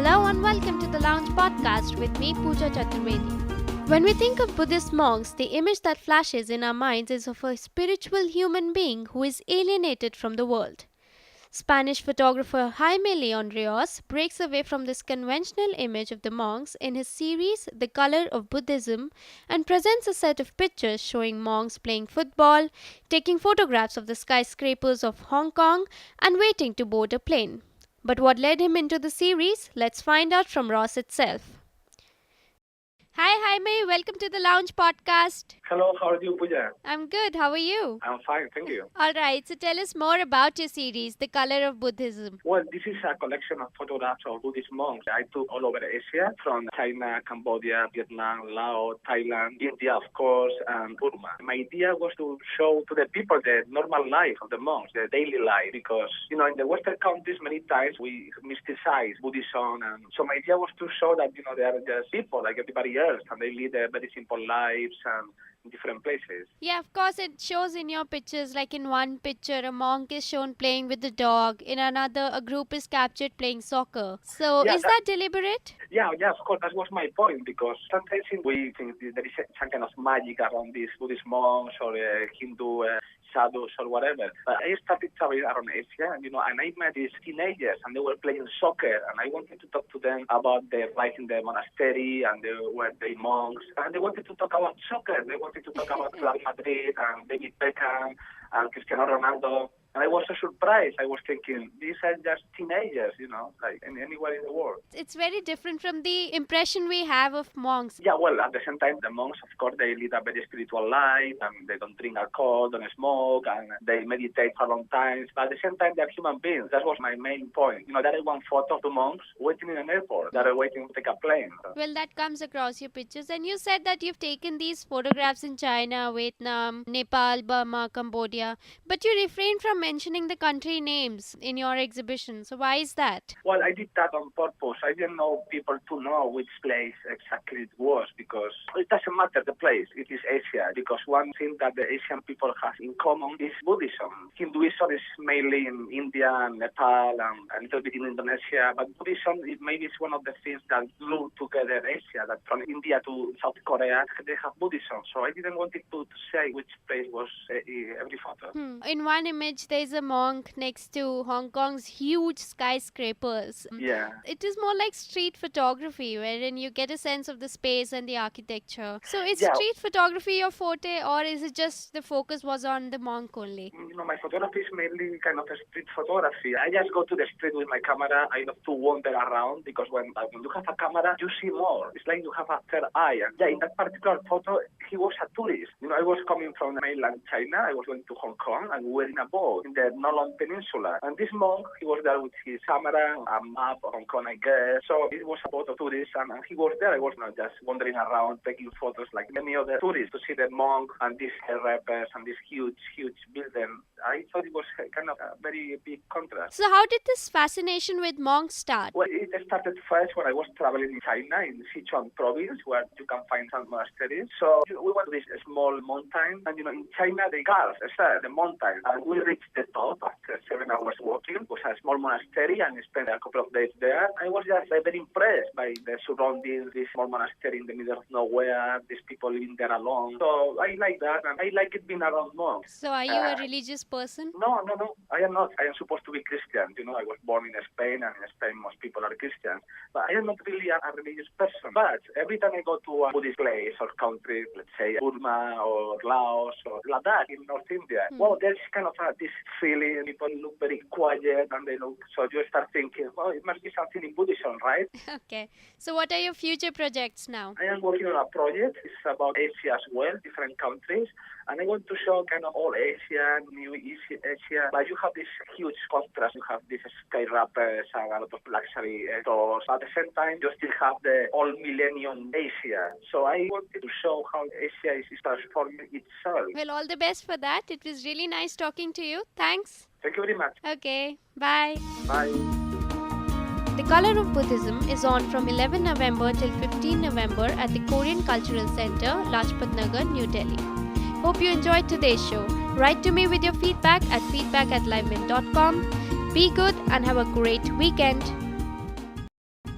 Hello and welcome to the Lounge Podcast with me, Pooja Chaturvedi. When we think of Buddhist monks, the image that flashes in our minds is of a spiritual human being who is alienated from the world. Spanish photographer Jaime Leon Rios breaks away from this conventional image of the monks in his series The Color of Buddhism and presents a set of pictures showing monks playing football, taking photographs of the skyscrapers of Hong Kong, and waiting to board a plane. But what led him into the series? Let's find out from Ross itself. Hi Jaime, welcome to the Lounge Podcast. Hello, how are you, Pooja? I'm good, how are you? I'm fine, thank you. Alright, so tell us more about your series, The Color of Buddhism. Well, this is a collection of photographs of Buddhist monks I took all over Asia, from China, Cambodia, Vietnam, Laos, Thailand, India, of course, and Burma. My idea was to show to the people the normal life of the monks, the daily life, because, in the Western countries, many times we mysticize Buddhism, and so my idea was to show that, they are just people like everybody else, and they lead very simple lives and in different places. Yeah, of course, it shows in your pictures, like in one picture, a monk is shown playing with the dog. In another, a group is captured playing soccer. So, is that deliberate? Yeah, of course, that was my point, because sometimes we think there is some kind of magic around these Buddhist monks or Hindu sadhus or whatever. But I started traveling around Asia, and I met these teenagers, and they were playing soccer, and I wanted to talk to them about their life in the monastery, and they were the monks, and they wanted to talk about soccer. They wanted to talk about Real Madrid and David Beckham and Cristiano Ronaldo. And I was so surprised. I was thinking, these are just teenagers, like anywhere in the world. It's very different from the impression we have of monks. Yeah, well, at the same time, the monks, of course, they lead a very spiritual life, and they don't drink alcohol, don't smoke, and they meditate for long times. But at the same time, they're human beings. That was my main point. There is one photo of the monks waiting in an airport. That are waiting to take a plane. Well, that comes across your pictures. And you said that you've taken these photographs in China, Vietnam, Nepal, Burma, Cambodia. But you refrain from mentioning the country names in your exhibition. So why is that? Well, I did that on purpose. I didn't know people to know which place exactly it was, because it doesn't matter the place. It is Asia, because one thing that the Asian people have in common is Buddhism. Hinduism is mainly in India and Nepal and a little bit in Indonesia, but Buddhism maybe is one of the things that glue together Asia, that from India to South Korea, they have Buddhism. So I didn't want it to say which place was every photo. In one image, there's a monk next to Hong Kong's huge skyscrapers. Yeah. It is more like street photography, wherein you get a sense of the space and the architecture. So is street photography your forte, or is it just the focus was on the monk only? My photography is mainly kind of a street photography. I just go to the street with my camera. I love to wander around, because when you have a camera, you see more. It's like you have a third eye. And in that particular photo, he was a tourist. I was coming from mainland China. I was going to Hong Kong, and we were in a boat in the Nolon Peninsula. And this monk, he was there with his camera, a map of Hong Kong, I guess. So it was a boat of tourists, and he was there. I was not just wandering around, taking photos like many other tourists, to see the monk and these rappers and this huge building. I thought it was kind of a very big contrast. So how did this fascination with monks start? Well, it started first when I was traveling in China, in Sichuan province, where you can find some monasteries. So we went to this small mountain, and in China they carved the mountain, and we reached the top after 7 hours walking. It was a small monastery, and I spent a couple of days there. I was just very impressed by the surroundings, this small monastery in the middle of nowhere, these people living there alone. So I like that, and I like it being around monks. So are you a religious person? No, I am not. I am supposed to be Christian. I was born in Spain, and in Spain most people are Christians. But I am not really a religious person. But every time I go to a Buddhist place or country, let's say Burma or Laos or Ladakh in North India, well, there's kind of this feeling. People look very quiet, and so you start thinking, well, it must be something in Buddhism, right? Okay. So what are your future projects now? I am working on a project. It's about Asia as well, different countries. And I want to show kind of all Asia, New Asia. But you have this huge contrast. You have these skyscrapers and a lot of luxury stores. At the same time, you still have the old millennium Asia. So I wanted to show how Asia is transforming itself. Well, all the best for that. It was really nice talking to you. Thanks. Thank you very much. Okay. Bye. Bye. The Color of Buddhism is on from 11 November till 15 November at the Korean Cultural Center, Lajpat Nagar, New Delhi. Hope you enjoyed today's show. Write to me with your feedback at feedback@livemint.com. Be good and have a great weekend.